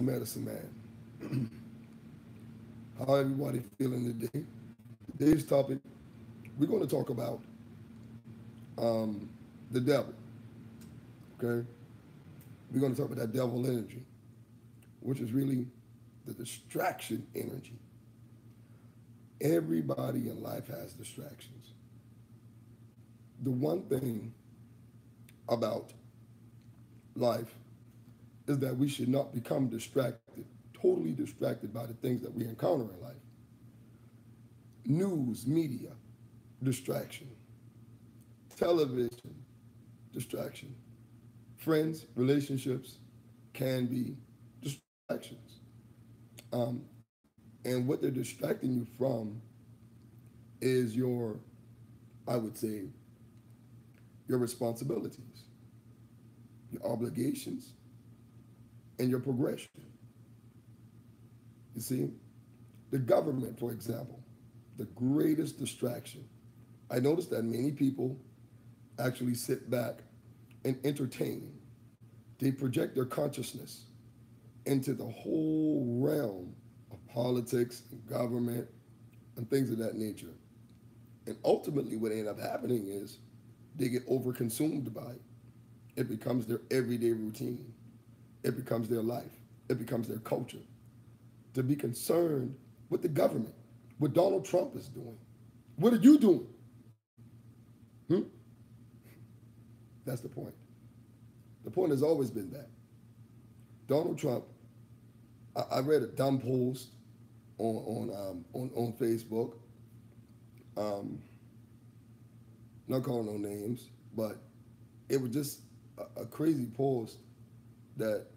Medicine Man. How everybody feeling today? Today's topic, we're going to talk about the devil. Okay, we're going to talk about that devil energy, which is really the distraction energy. Everybody in life has distractions. The one thing about life is that we should not become distracted, totally distracted by the things that we encounter in life. News, media, distraction. Television, distraction. Friends, relationships can be distractions. Um, and what they're distracting you from is your, I would say, your responsibilities, your obligations, and your progression. You see, the government, for example, the greatest distraction. I noticed that many people actually sit back and entertain. They project their consciousness into the whole realm of politics and government and things of that nature. And ultimately, what ends up happening is they get overconsumed by it. It becomes their everyday routine. It becomes their life. It becomes their culture. To be concerned with the government, what Donald Trump is doing. What are you doing? Hmm? That's the point. The point has always been that. Donald Trump, I read a dumb post on Facebook. Um, not calling no names, but it was just a crazy post that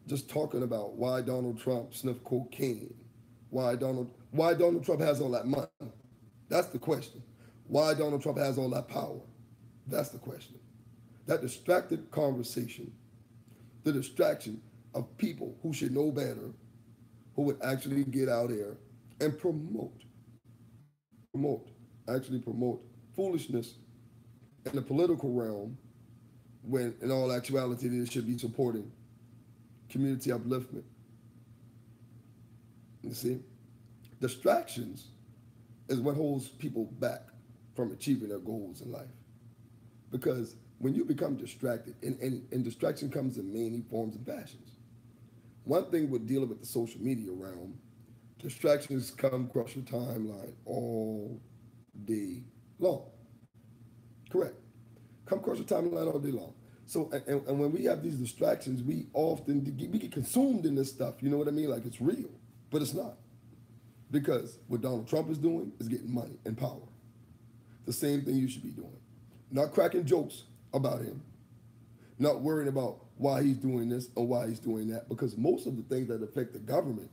just talking about why Donald Trump sniffed cocaine, why Donald Trump has all that money. That's the question. Why Donald Trump has all that power. That's the question. That distracted conversation, the distraction of people who should know better, who would actually get out there and actually promote foolishness in the political realm when in all actuality they should be supporting community upliftment. You see? Distractions is what holds people back from achieving their goals in life. Because when you become distracted, and distraction comes in many forms and fashions. One thing with dealing with the social media realm, distractions come across your timeline all day long. Correct. Come across your timeline all day long. So, and when we have these distractions, we often we get consumed in this stuff. You know what I mean? Like it's real, but it's not. Because what Donald Trump is doing is getting money and power. The same thing you should be doing. Not cracking jokes about him. Not worrying about why he's doing this or why he's doing that. Because most of the things that affect the government,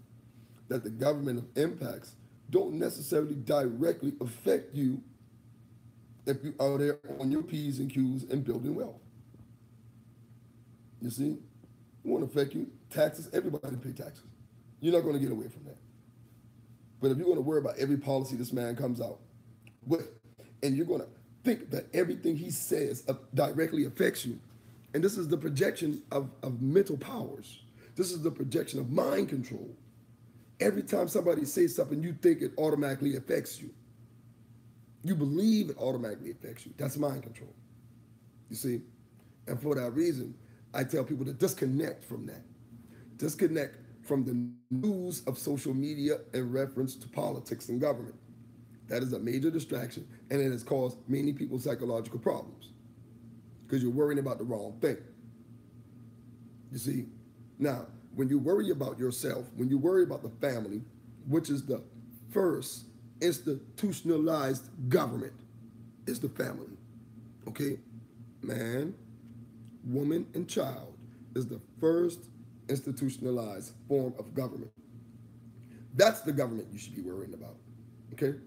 that the government impacts, don't necessarily directly affect you if you are there on your P's and Q's and building wealth. You see? It won't affect you. Taxes, everybody pay taxes. You're not going to get away from that. But if you're going to worry about every policy this man comes out with, and you're going to think that everything he says directly affects you, and this is the projection of mental powers. This is the projection of mind control. Every time somebody says something, you think it automatically affects you. You believe it automatically affects you. That's mind control. You see? And for that reason, I tell people to disconnect from that. Disconnect from the news of social media in reference to politics and government. That is a major distraction, and it has caused many people psychological problems because you're worrying about the wrong thing. You see? Now, when you worry about yourself, when you worry about the family, which is the first institutionalized government, is the family. Okay? Man, woman, and child is the first institutionalized form of government. That's the government you should be worrying about. Okay?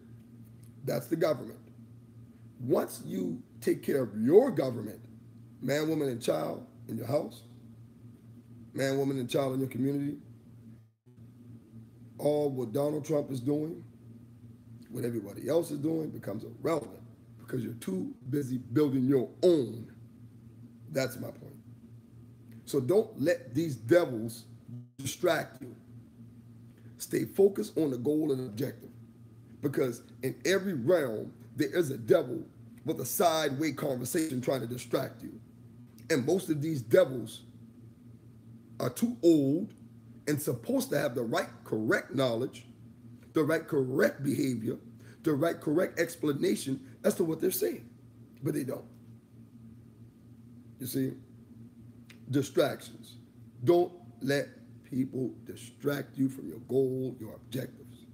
That's the government. Once you take care of your government, man, woman, and child in your house, man, woman, and child in your community, all what Donald Trump is doing, what everybody else is doing becomes irrelevant because you're too busy building your own. That's my point. So don't let these devils distract you. Stay focused on the goal and objective. Because in every realm, there is a devil with a sideway conversation trying to distract you. And most of these devils are too old and supposed to have the right correct knowledge, the right correct behavior, the right correct explanation as to what they're saying. But they don't. You see? Distractions. Don't let people distract you from your goal, your objectives.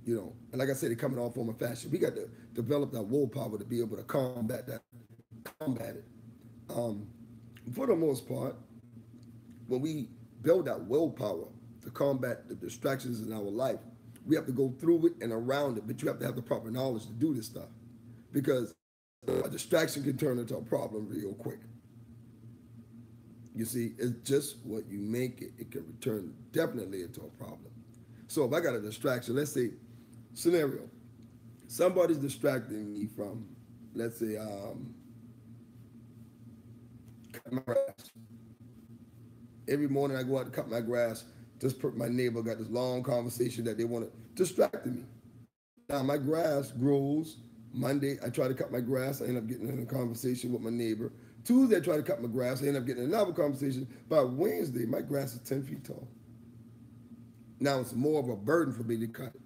You know, and like I said, they're coming off form of fashion. We got to develop that willpower to be able to combat it. For the most part, when we build that willpower to combat the distractions in our life, we have to go through it and around it, but you have to have the proper knowledge to do this stuff, because a distraction can turn into a problem real quick. You see, it's just what you make it. It can turn definitely into a problem. So if I got a distraction, let's say, scenario, somebody's distracting me from, let's say, cut my grass. Every morning I go out to cut my grass. My neighbor got this long conversation that they want to distract me. Now my grass grows. Monday I try to cut my grass. I end up getting in a conversation with my neighbor. Tuesday I try to cut my grass. I end up getting another conversation. By Wednesday, my grass is 10 feet tall. Now it's more of a burden for me to cut it.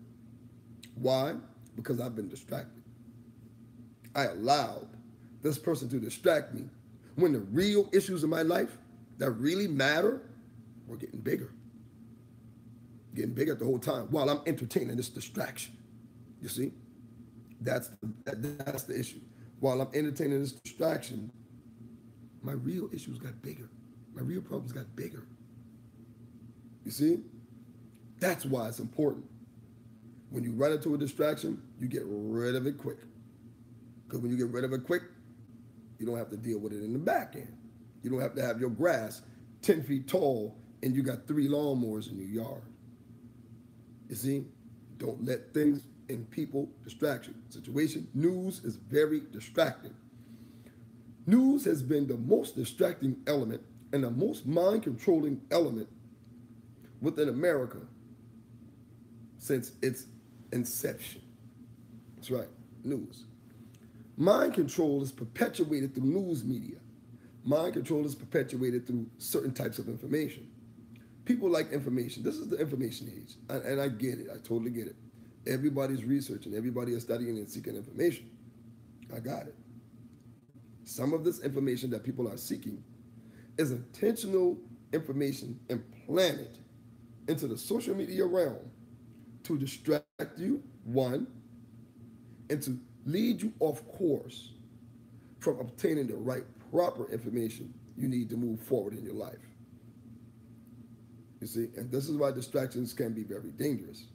Why? Because I've been distracted. I allowed this person to distract me when the real issues in my life that really matter were getting bigger. Getting bigger the whole time while I'm entertaining this distraction. You see? That's the issue. While I'm entertaining this distraction, my real issues got bigger. My real problems got bigger. You see? That's why it's important. When you run into a distraction, you get rid of it quick. Because when you get rid of it quick, you don't have to deal with it in the back end. You don't have to have your grass 10 feet tall and you got 3 lawnmowers in your yard. You see? Don't let things and people distract you. Situation, news is very distracting. News has been the most distracting element and the most mind-controlling element within America since its inception. That's right, news. Mind control is perpetuated through news media. Mind control is perpetuated through certain types of information. People like information. This is the information age, and I get it. I totally get it. Everybody's researching. Everybody is studying and seeking information. I got it. Some of this information that people are seeking is intentional information implanted into the social media realm to distract you, one, and to lead you off course from obtaining the right, proper information you need to move forward in your life. You see, and this is why distractions can be very dangerous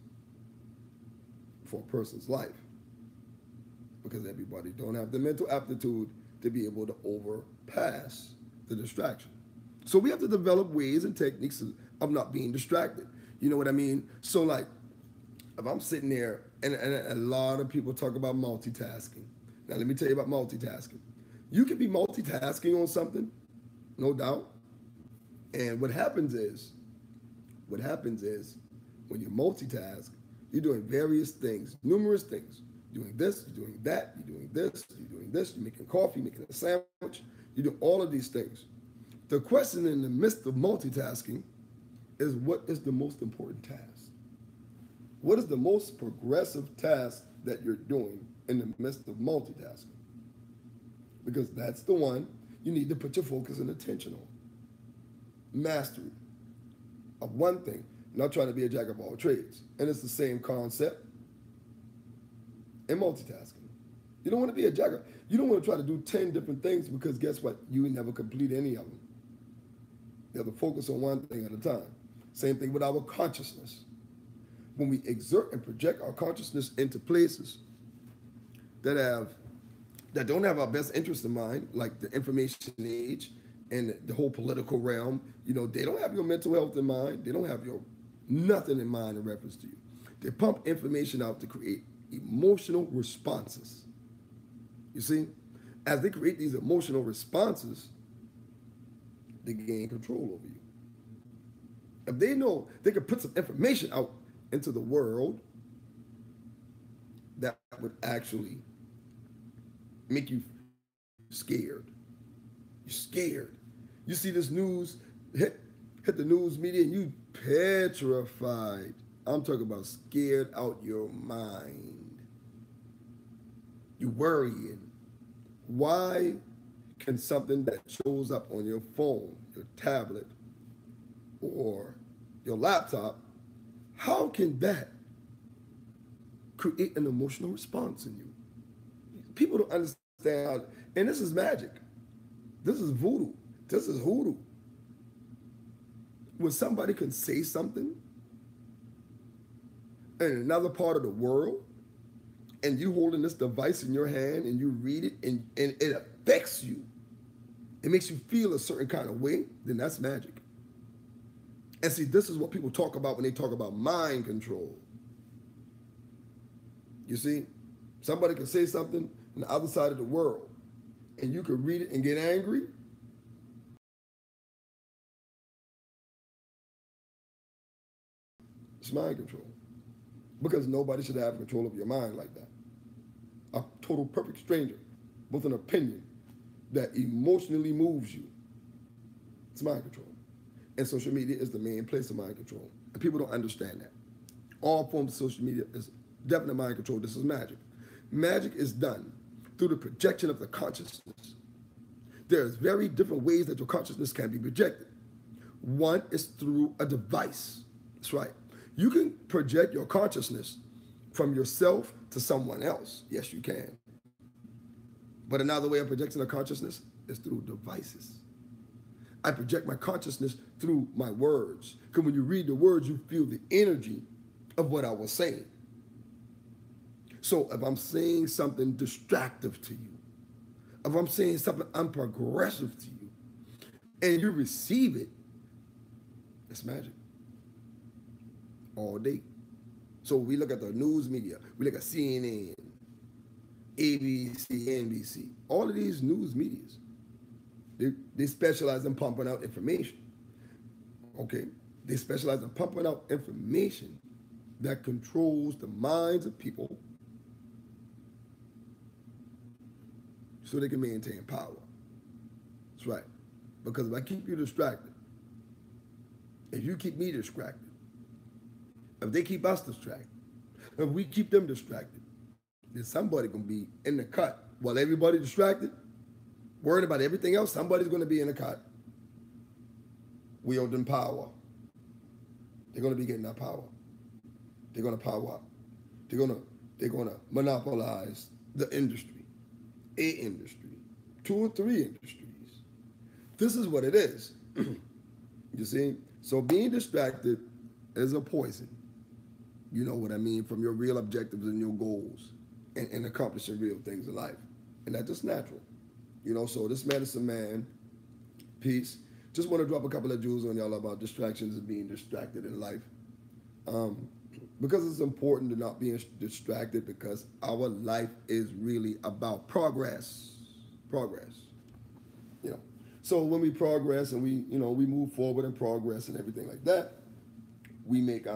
for a person's life, because everybody don't have the mental aptitude to be able to overpass the distraction. So we have to develop ways and techniques of not being distracted. You know what I mean? So like, if I'm sitting there, and a lot of people talk about multitasking. Now let me tell you about multitasking. You can be multitasking on something, no doubt. And what happens is when you multitask, you're doing various things, numerous things. You're doing this, you're doing that, you're doing this, you're doing this, you're making coffee, making a sandwich, you're doing all of these things. The question in the midst of multitasking is, what is the most important task? What is the most progressive task that you're doing in the midst of multitasking? Because that's the one you need to put your focus and attention on. Mastery of one thing, not trying to be a jack of all trades. And it's the same concept in multitasking. You don't want to be a jack of, you don't want to try to do 10 different things, because guess what? You never complete any of them. You have to focus on one thing at a time. Same thing with our consciousness. When we exert and project our consciousness into places that don't have our best interest in mind, like the information age and the whole political realm, you know, they don't have your mental health in mind. They don't have your nothing in mind in reference to you. They pump information out to create emotional responses. You see, as they create these emotional responses, they gain control over you. If they know they can put some information out into the world that would actually make you scared. You're scared. You see this news hit the news media and you petrified. I'm talking about scared out your mind. You worrying. Why can something that shows up on your phone, your tablet, or your laptop, how can that create an emotional response in you? People don't understand how, and this is magic. This is voodoo. This is hoodoo. When somebody can say something in another part of the world, and you holding this device in your hand and you read it and it affects you, it makes you feel a certain kind of way, then that's magic. And see, this is what people talk about when they talk about mind control. You see, somebody can say something on the other side of the world, and you can read it and get angry. It's mind control. Because nobody should have control of your mind like that. A total perfect stranger with an opinion that emotionally moves you. It's mind control. And social media is the main place of mind control. And people don't understand that. All forms of social media is definitely mind control. This is magic. Magic is done through the projection of the consciousness. There's very different ways that your consciousness can be projected. One is through a device. That's right. You can project your consciousness from yourself to someone else. Yes, you can. But another way of projecting a consciousness is through devices. I project my consciousness through my words. Because when you read the words, you feel the energy of what I was saying. So if I'm saying something distractive to you, if I'm saying something unprogressive to you, and you receive it, it's magic. All day. So we look at the news media, we look at CNN, ABC, NBC, all of these news medias, they specialize in pumping out information. Okay? They specialize in pumping out information that controls the minds of people so they can maintain power. That's right. Because if I keep you distracted, if you keep me distracted, if they keep us distracted, if we keep them distracted, then somebody gonna be in the cut while everybody distracted, worried about everything else. Somebody's gonna be in the cut, wielding power. They're gonna be getting that power. They're gonna power up. They're gonna monopolize the industry, a industry, 2 or 3 industries. This is what it is. You see? So being distracted is a poison. You know what I mean? From your real objectives and your goals and accomplishing real things in life. And that's just natural. You know, so this medicine man, peace. Just want to drop a couple of jewels on y'all about distractions and being distracted in life. Because it's important to not be distracted, because our life is really about progress. Progress. You know. So when we progress and we move forward and progress and everything like that, we make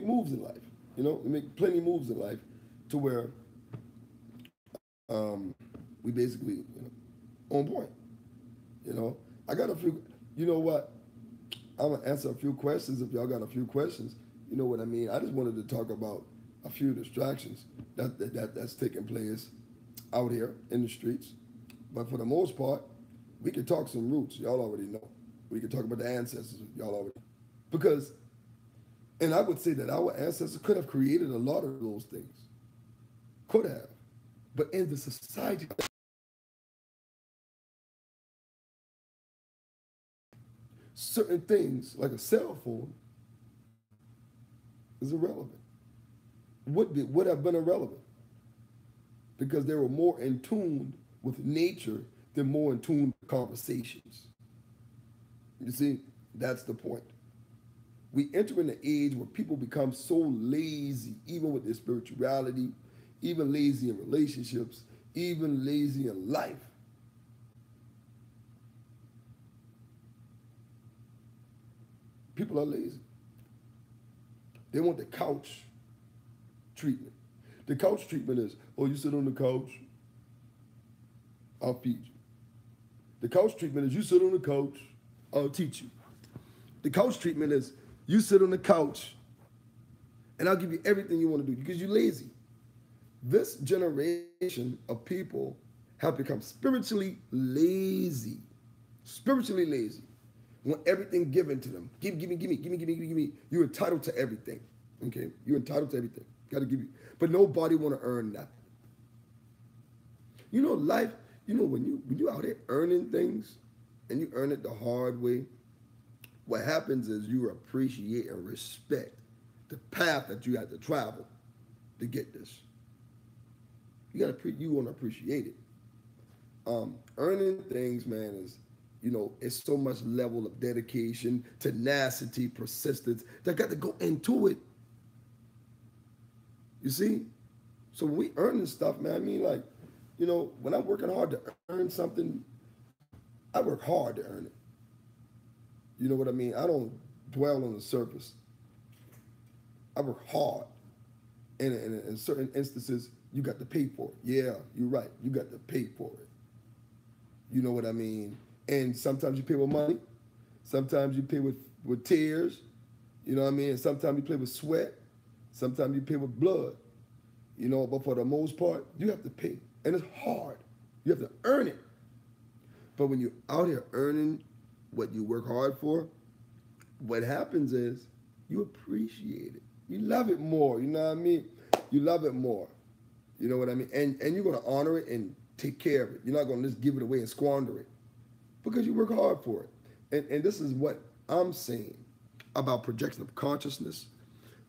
moves in life. You know, we make plenty of moves in life to where we basically, on point. You know, I got a few, you know what? I'm going to answer a few questions if y'all got a few questions. You know what I mean? I just wanted to talk about a few distractions that's taking place out here in the streets. But for the most part, we can talk some roots. Y'all already know. We can talk about the ancestors. Y'all already know. Because, and I would say that our ancestors could have created a lot of those things. Could have. But in the society, certain things, like a cell phone, is irrelevant. Would have been irrelevant. Because they were more in tune with nature than more in tune with conversations. You see, that's the point. We enter in an age where people become so lazy, even with their spirituality, even lazy in relationships, even lazy in life. People are lazy. They want the couch treatment. The couch treatment is, oh, you sit on the couch, I'll feed you. The couch treatment is, you sit on the couch, I'll teach you. The couch treatment is, you sit on the couch, and I'll give you everything you want to do because you're lazy. This generation of people have become spiritually lazy. Spiritually lazy. Want everything given to them. Give me. You're entitled to everything. Okay? You're entitled to everything. Gotta give you. But nobody want to earn that. You know, life, you know, when you out here earning things and you earn it the hard way, what happens is you appreciate and respect the path that you had to travel to get this. You want to appreciate it. Earning things, man, is, you know, it's so much level of dedication, tenacity, persistence that got to go into it. You see? So when we earning stuff, man, I mean, like, you know, when I'm working hard to earn something, I work hard to earn it. You know what I mean? I don't dwell on the surface. I work hard. And in certain instances, you got to pay for it. Yeah, you're right. You got to pay for it. You know what I mean? And sometimes you pay with money. Sometimes you pay with tears. You know what I mean? And sometimes you pay with sweat. Sometimes you pay with blood. You know, but for the most part, you have to pay. And it's hard. You have to earn it. But when you're out here earning what you work hard for, what happens is you appreciate it. You love it more. You know what I mean? You love it more. You know what I mean? And you're going to honor it and take care of it. You're not going to just give it away and squander it because you work hard for it. And this is what I'm saying about projection of consciousness.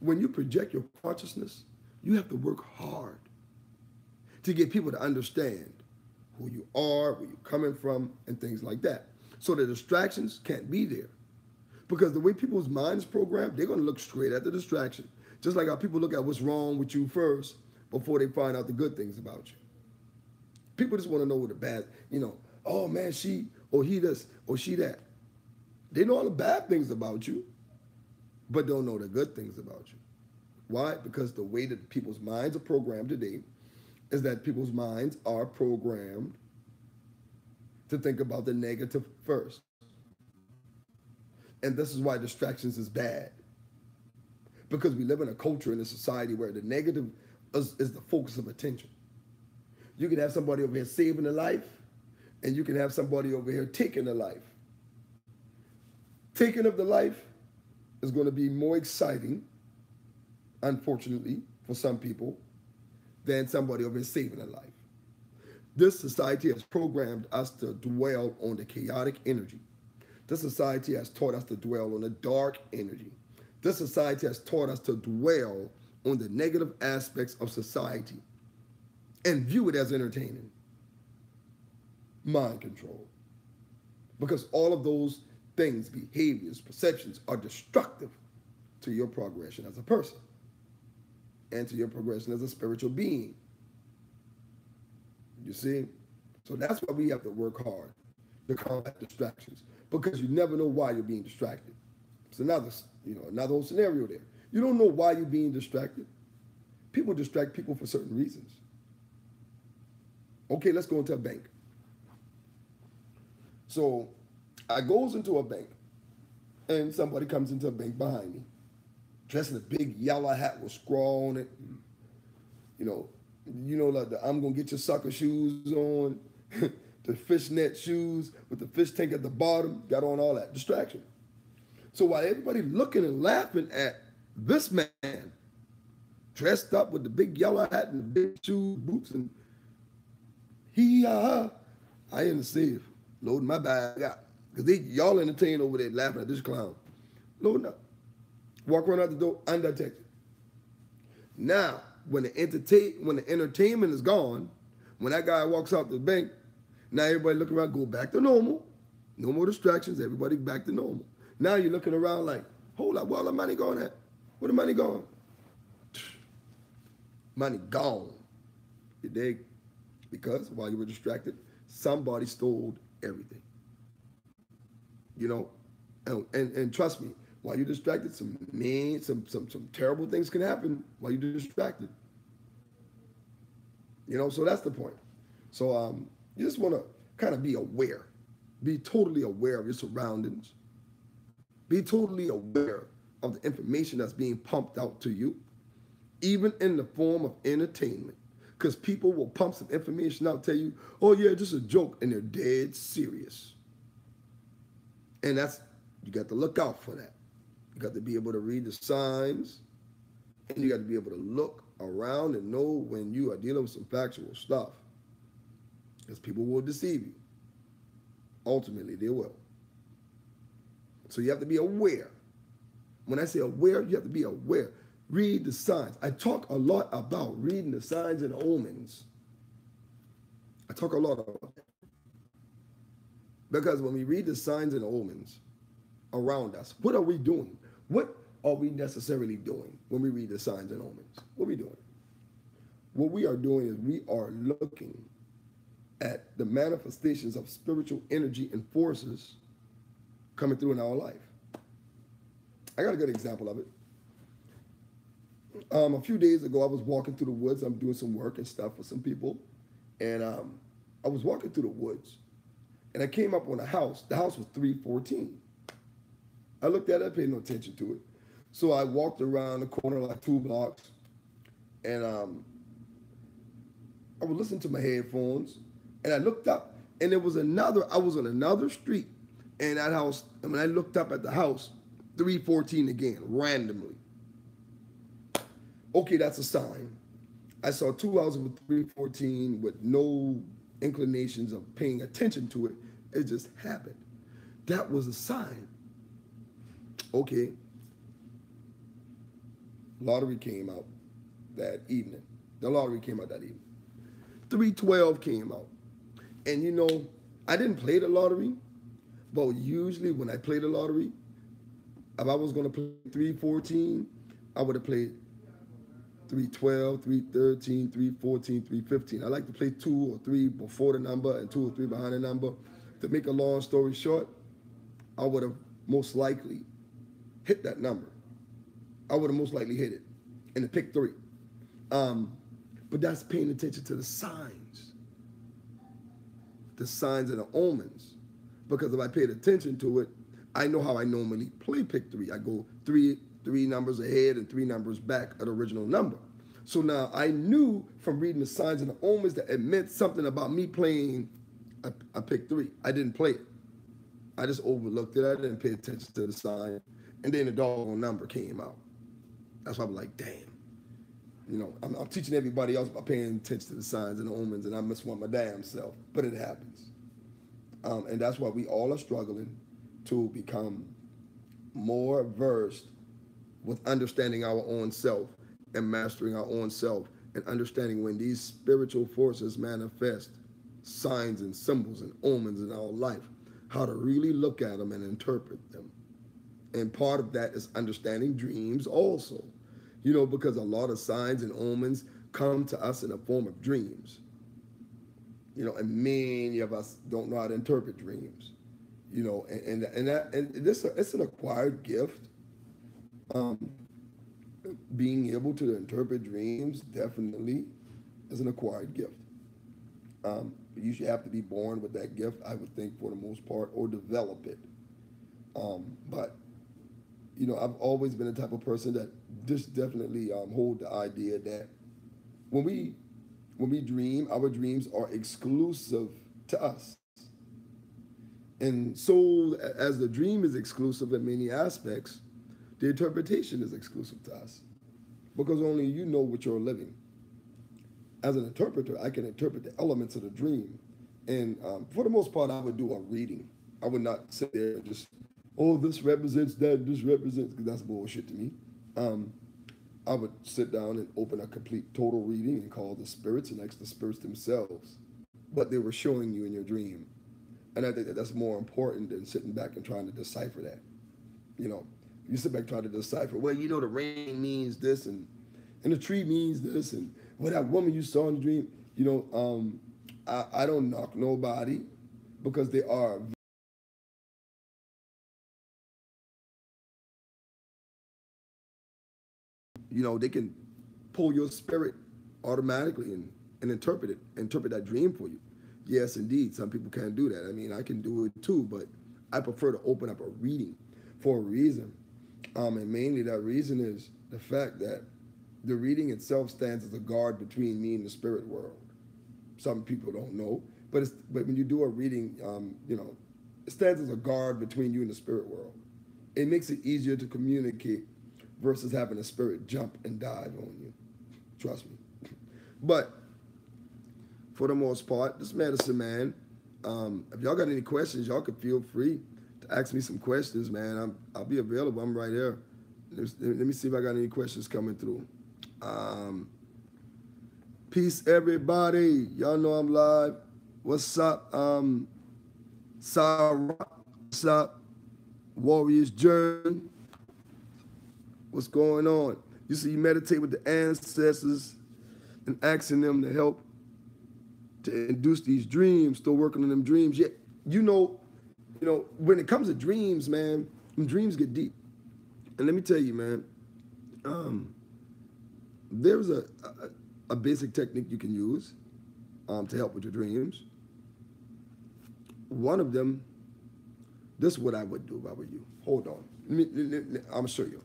When you project your consciousness, you have to work hard to get people to understand who you are, where you're coming from, and things like that. So the distractions can't be there. Because the way people's minds programmed, they're going to look straight at the distraction. Just like how people look at what's wrong with you first before they find out the good things about you. People just want to know the bad, you know, oh man, she or he this or she that. They know all the bad things about you, but don't know the good things about you. Why? Because the way that people's minds are programmed today is that people's minds are programmed to think about the negative first. And this is why distractions is bad. Because we live in a culture, in a society where the negative is the focus of attention. You can have somebody over here saving a life, and you can have somebody over here taking a life. Taking of the life is going to be more exciting, unfortunately, for some people, than somebody over here saving a life. This society has programmed us to dwell on the chaotic energy. This society has taught us to dwell on the dark energy. This society has taught us to dwell on the negative aspects of society and view it as entertaining. Mind control. Because all of those things, behaviors, perceptions are destructive to your progression as a person and to your progression as a spiritual being. You see? So that's why we have to work hard to combat distractions, because you never know why you're being distracted. It's another whole scenario there. You don't know why you're being distracted. People distract people for certain reasons. Okay, let's go into a bank. So I goes into a bank, and somebody comes into a bank behind me, dressed in a big yellow hat with scrawl on it. Like the I'm gonna get your sucker shoes on, the fishnet shoes with the fish tank at the bottom, got on all that distraction. So while everybody looking and laughing at this man, dressed up with the big yellow hat and the big shoes, boots, and I in the safe, loading my bag out. Because y'all entertained over there laughing at this clown. Loading up. Walk around out the door undetected. Now, when the entertainment is gone, when that guy walks out the bank, now everybody look around, go back to normal. No more distractions, everybody back to normal. Now you're looking around like, hold up, where all the money going at? Where the money going? Money gone. You dig? Because while you were distracted, somebody stole everything. You know, and trust me, While you're distracted, some terrible things can happen while you're distracted. So that's the point. So you just want to kind of be aware, be totally aware of your surroundings, be totally aware of the information that's being pumped out to you, even in the form of entertainment. Because people will pump some information out, tell you, oh yeah, just a joke, and they're dead serious. And you got to look out for that. You got to be able to read the signs, and you got to be able to look around and know when you are dealing with some factual stuff. Because people will deceive you. Ultimately, they will. So you have to be aware. When I say aware, you have to be aware. Read the signs. I talk a lot about reading the signs and omens. I talk a lot about that. Because when we read the signs and omens around us, what are we doing? What are we necessarily doing when we read the signs and omens? What are we doing? What we are doing is we are looking at the manifestations of spiritual energy and forces coming through in our life. I got a good example of it. A few days ago, I was walking through the woods. I'm doing some work and stuff for some people. And I was walking through the woods. And I came up on a house. The house was 314. I looked at it, I paid no attention to it. So I walked around the corner like 2 blocks. And I was listening to my headphones. And I looked up. And I was on another street. And that house, and when I looked up at the house, 314 again, randomly. Okay, that's a sign. I saw 2 houses with 314 with no inclinations of paying attention to it. It just happened. That was a sign. Okay. Lottery came out that evening. The lottery came out that evening. 312 came out. And I didn't play the lottery, but usually when I play the lottery, if I was going to play 314, I would have played 312, 313, 314, 315. I like to play 2 or 3 before the number and 2 or 3 behind the number. To make a long story short, I would have most likely hit that number. I would have most likely hit it and pick 3. But that's paying attention to the signs and the omens. Because if I paid attention to it, I know how I normally play pick 3. I go 3 numbers ahead and 3 numbers back at the original number. So now I knew from reading the signs and the omens that it meant something about me playing a pick 3. I didn't play it. I just overlooked it. I didn't pay attention to the sign. And then the doggone number came out. That's why I'm like, damn. I'm teaching everybody else about paying attention to the signs and the omens, and I must want my damn self. But it happens. And that's why we all are struggling to become more versed with understanding our own self and mastering our own self and understanding when these spiritual forces manifest signs and symbols and omens in our life, how to really look at them and interpret them. And part of that is understanding dreams also, because a lot of signs and omens come to us in the form of dreams. And many of us don't know how to interpret dreams. It's an acquired gift. Being able to interpret dreams definitely is an acquired gift. You should have to be born with that gift, I would think, for the most part, or develop it. But I've always been the type of person that just definitely hold the idea that when we dream, our dreams are exclusive to us. And so as the dream is exclusive in many aspects, the interpretation is exclusive to us because only you know what you're living. As an interpreter, I can interpret the elements of the dream. And for the most part, I would do a reading. I would not sit there and just, oh, this represents that, this represents, because that's bullshit to me. I would sit down and open a complete total reading and call the spirits and ask the spirits themselves what they were showing you in your dream. And I think that that's more important than sitting back and trying to decipher that. You sit back trying to decipher, well, the rain means this and the tree means this and that woman you saw in the dream, I don't knock nobody because they are they can pull your spirit automatically and interpret that dream for you. Yes, indeed. Some people can't do that. I mean, I can do it too, but I prefer to open up a reading for a reason. And mainly that reason is the fact that the reading itself stands as a guard between me and the spirit world. Some people don't know, but when you do a reading, it stands as a guard between you and the spirit world. It makes it easier to communicate versus having a spirit jump and dive on you. Trust me. But for the most part, this medicine man, if y'all got any questions, y'all can feel free to ask me some questions, man. I'll be available. I'm right here. Let me see if I got any questions coming through. Peace, everybody. Y'all know I'm live. What's up? Sarah. What's up? Warriors Journey. What's going on? You see, you meditate with the ancestors and asking them to help to induce these dreams, still working on them dreams. Yeah, when it comes to dreams, man, dreams get deep. And let me tell you, man, there's a basic technique you can use to help with your dreams. One of them, this is what I would do if I were you. Hold on. I'm going to show you.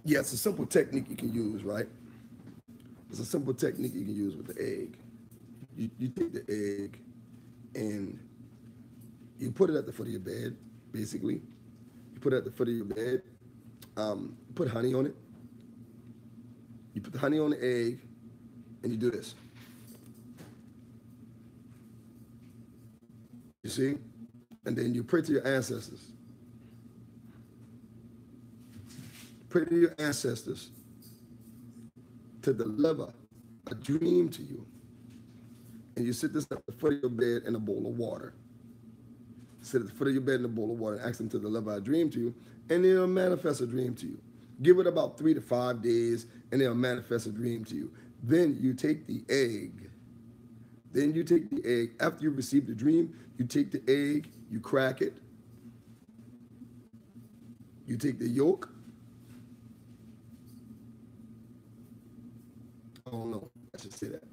Yeah, it's a simple technique you can use, right? It's a simple technique you can use with the egg. You take the egg and you put it at the foot of your bed, basically. You put it at the foot of your bed, put honey on it. You put the honey on the egg and you do this. You see? And then you pray to your ancestors. Pray to your ancestors to deliver a dream to you. And you sit this at the foot of your bed in a bowl of water. Sit at the foot of your bed in a bowl of water and ask them to deliver a dream to you, and they'll manifest a dream to you. Give it about 3 to 5 days, and they'll manifest a dream to you. Then you take the egg. After you receive the dream, you take the egg, you crack it. You take the yolk. I don't know. I should say that.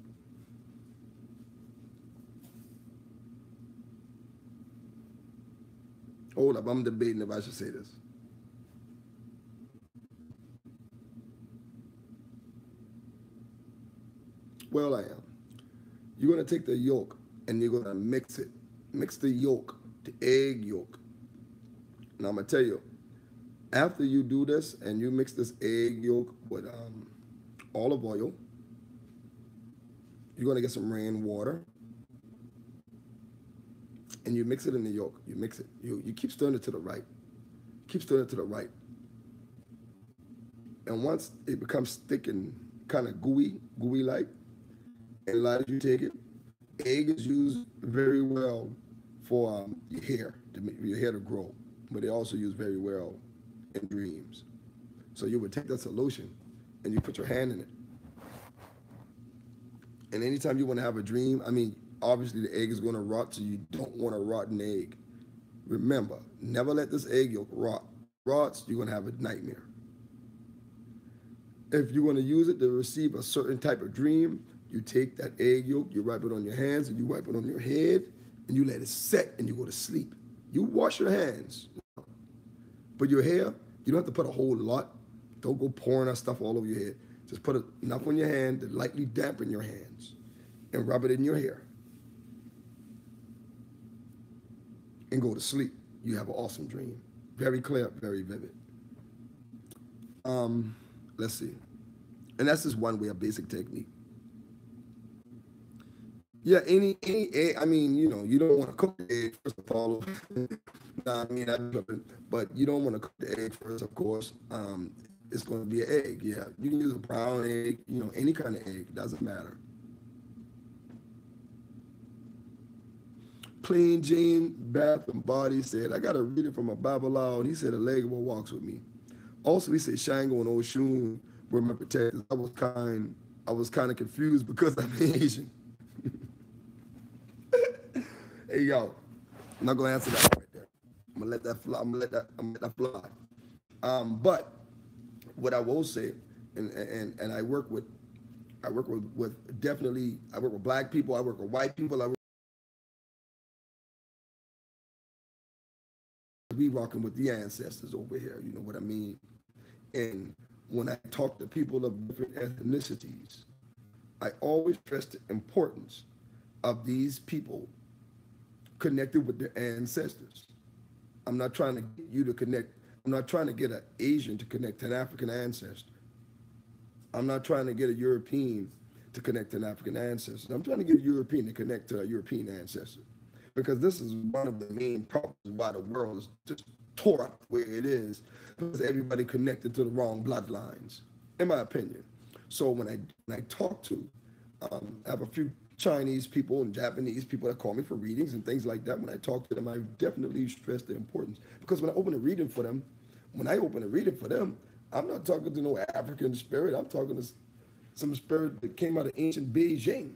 Hold up. I'm debating if I should say this. Well, I am. You're going to take the yolk and you're going to mix it. Mix the yolk, the egg yolk. Now, I'm going to tell you, after you do this and you mix this egg yolk with olive oil, you're going to get some rainwater, and you mix it in the yolk. You mix it. You keep stirring it to the right. Keep stirring it to the right. And once it becomes thick and kind of gooey-like, and a lot of you take it, egg is used very well for your hair, to make your hair to grow, but they also use very well in dreams. So you would take that solution and you put your hand in it. And anytime you want to have a dream, I mean, obviously the egg is going to rot, so you don't want a rotten egg. Remember, never let this egg yolk rot. Rots, you're going to have a nightmare. If you want to use it to receive a certain type of dream, you take that egg yolk, you wipe it on your hands, and you wipe it on your head, and you let it set, and you go to sleep. You wash your hands. But your hair, you don't have to put a whole lot. Don't go pouring that stuff all over your head. Just put enough on your hand to lightly dampen your hands and rub it in your hair. And go to sleep. You have an awesome dream. Very clear, very vivid. Let's see. And that's just one way, a basic technique. Yeah, any egg, I mean, you don't want to cook the egg, first of all. But you don't want to cook the egg first, of course. It's going to be an egg, yeah. You can use a brown egg, any kind of egg, doesn't matter. Plain Jane Bath and Body said, I got a reading from a Babalawo, and he said, a leg walks with me. Also, he said, Shango and Oshun were my protectors. I was kind of confused because I'm Asian. Hey, yo, I'm not gonna answer that right there. I'm gonna let that fly. I'm gonna let that fly. But what I will say, and I work with definitely. I work with black people. I work with white people. We rocking with the ancestors over here. You know what I mean? And when I talk to people of different ethnicities, I always stress the importance of these people connected with their ancestors. I'm not trying to get you to connect. I'm not trying to get an Asian to connect to an African ancestor. I'm not trying to get a European to connect to an African ancestor. I'm trying to get a European to connect to a European ancestor. Because this is one of the main problems why the world is just tore up the way it is, because everybody connected to the wrong bloodlines, in my opinion. So when I talk to, I have a few Chinese people and Japanese people that call me for readings and things like that. When I talk to them, I definitely stress the importance, because when I open a reading for them, I'm not talking to no African spirit. I'm talking to some spirit that came out of ancient Beijing.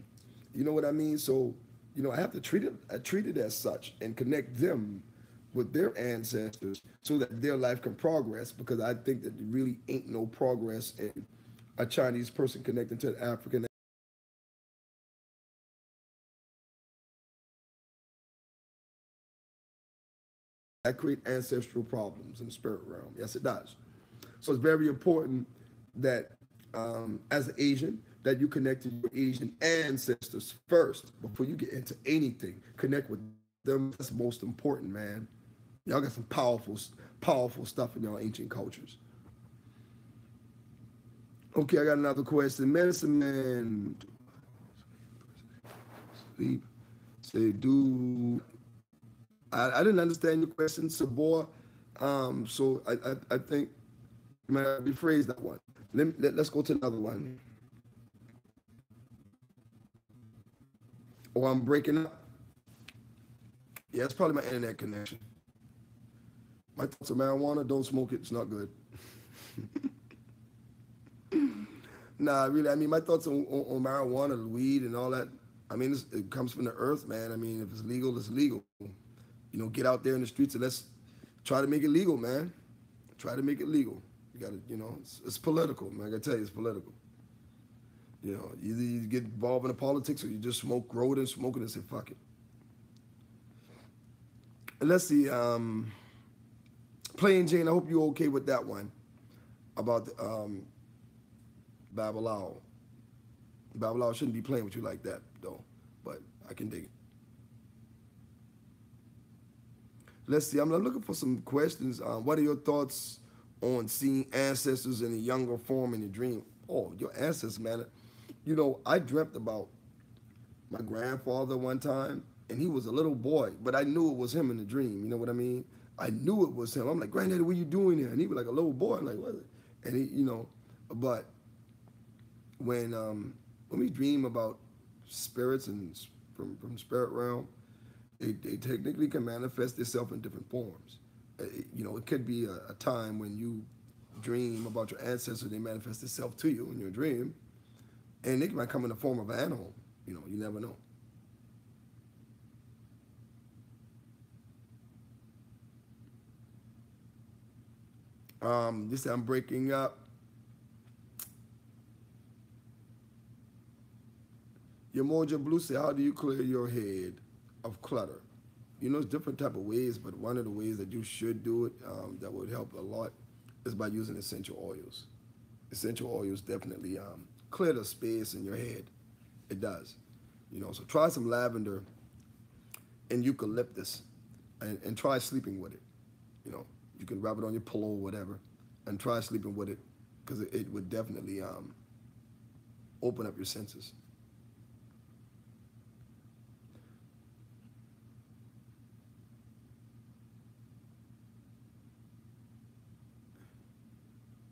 You know what I mean? So, you know, I have to treat it as such and connect them with their ancestors so that their life can progress, because I think that there really ain't no progress in a Chinese person connecting to an African. That create ancestral problems in the spirit realm. Yes, it does. So it's very important that as an Asian, that you connect to your Asian ancestors first before you get into anything. Connect with them. That's most important, man. Y'all got some powerful stuff in y'all ancient cultures. Okay, I got another question. Medicine Man, sleep. Say, do I didn't understand your question, Sabor. So I think you might rephrase that one. Let's go to another one. Or I'm breaking up. Yeah, it's probably my internet connection. My thoughts on marijuana: don't smoke it. It's not good. Nah, really. I mean, my thoughts on marijuana, the weed, and all that. I mean, it comes from the earth, man. I mean, if it's legal, it's legal. You know, get out there in the streets and let's try to make it legal, man. Try to make it legal. You got to, you know, it's political, man. I got to tell you, it's political. You know, either you get involved in the politics or you just grow it and smoke it and say, fuck it. And let's see, Plain Jane, I hope you're okay with that one about the, Babalawo. Babalawo shouldn't be playing with you like that, though, but I can dig it. Let's see, I'm looking for some questions. What are your thoughts on seeing ancestors in a younger form in a dream? Oh, your ancestors, man. You know, I dreamt about my grandfather one time, and he was a little boy, but I knew it was him in the dream. You know what I mean? I knew it was him. I'm like, Granddaddy, what are you doing here? And he was like a little boy. I'm like, what? And he, you know, but when we dream about spirits and from the spirit realm, they technically can manifest themselves in different forms. You know, it could be a time when you dream about your ancestors, they manifest themselves to you in your dream, and they might come in the form of an animal. You know, you never know. This I'm breaking up. Yamoja Blue said, how do you clear your head of clutter? You know, it's different type of ways, but one of the ways that you should do it that would help a lot is by using essential oils. Essential oils definitely clear the space in your head. It does. You know, so try some lavender and eucalyptus and try sleeping with it. You know, you can rub it on your pillow or whatever and try sleeping with it, because it would definitely open up your senses.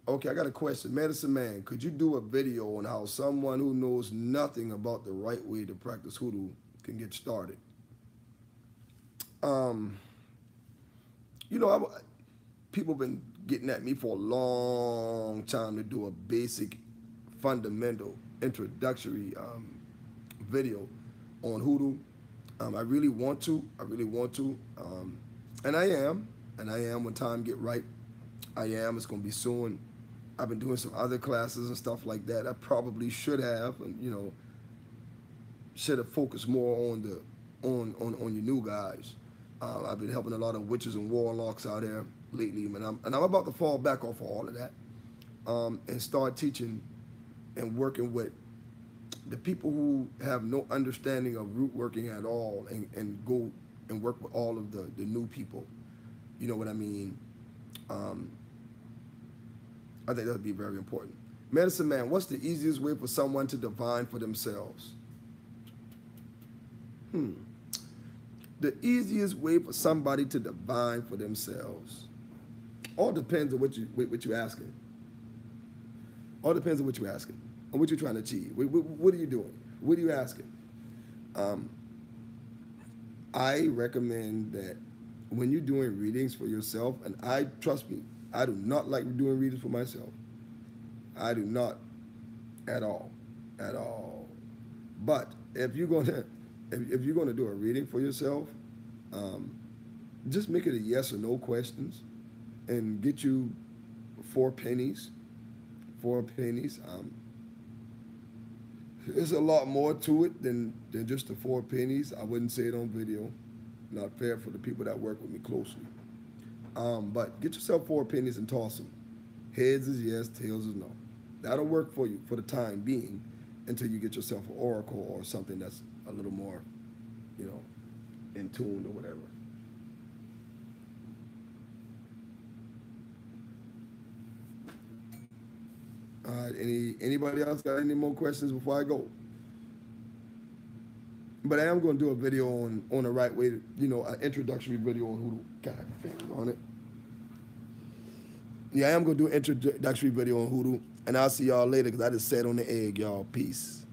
Okay, I got a question. Medicine Man, could you do a video on how someone who knows nothing about the right way to practice hoodoo can get started? Um, you know, people been getting at me for a long time to do a basic, fundamental, introductory video on Hoodoo. I really want to. I really want to. And I am. And I am when time get right. I am. It's gonna be soon. I've been doing some other classes and stuff like that. I probably should have, and should have focused more on the on your new guys. I've been helping a lot of witches and warlocks out there lately, and I'm about to fall back off of all of that, and start teaching and working with the people who have no understanding of root working at all, and go and work with all of the new people. You know what I mean? I think that would be very important. Medicine Man, what's the easiest way for someone to divine for themselves? The easiest way for somebody to divine for themselves. All depends on what you're asking. All depends on what you're asking, on what you're trying to achieve. What are you doing? What are you asking? I recommend that when you're doing readings for yourself, and trust me, I do not like doing readings for myself. I do not, at all. But if you're gonna do a reading for yourself, just make it a yes or no questions, and get you 4 pennies. 4 pennies. There's a lot more to it than just the 4 pennies. I wouldn't say it on video. Not fair for the people that work with me closely. But get yourself 4 pennies and toss them. Heads is yes, tails is no. That'll work for you for the time being, until you get yourself an oracle or something that's a little more, in tune or whatever. All right. Anybody else got any more questions before I go? But I am going to do a video on the right way, an introductory video on Hoodoo. God, finger on it. Yeah, I am going to do an introductory video on Hoodoo, and I'll see y'all later, because I just sat on the egg, y'all. Peace.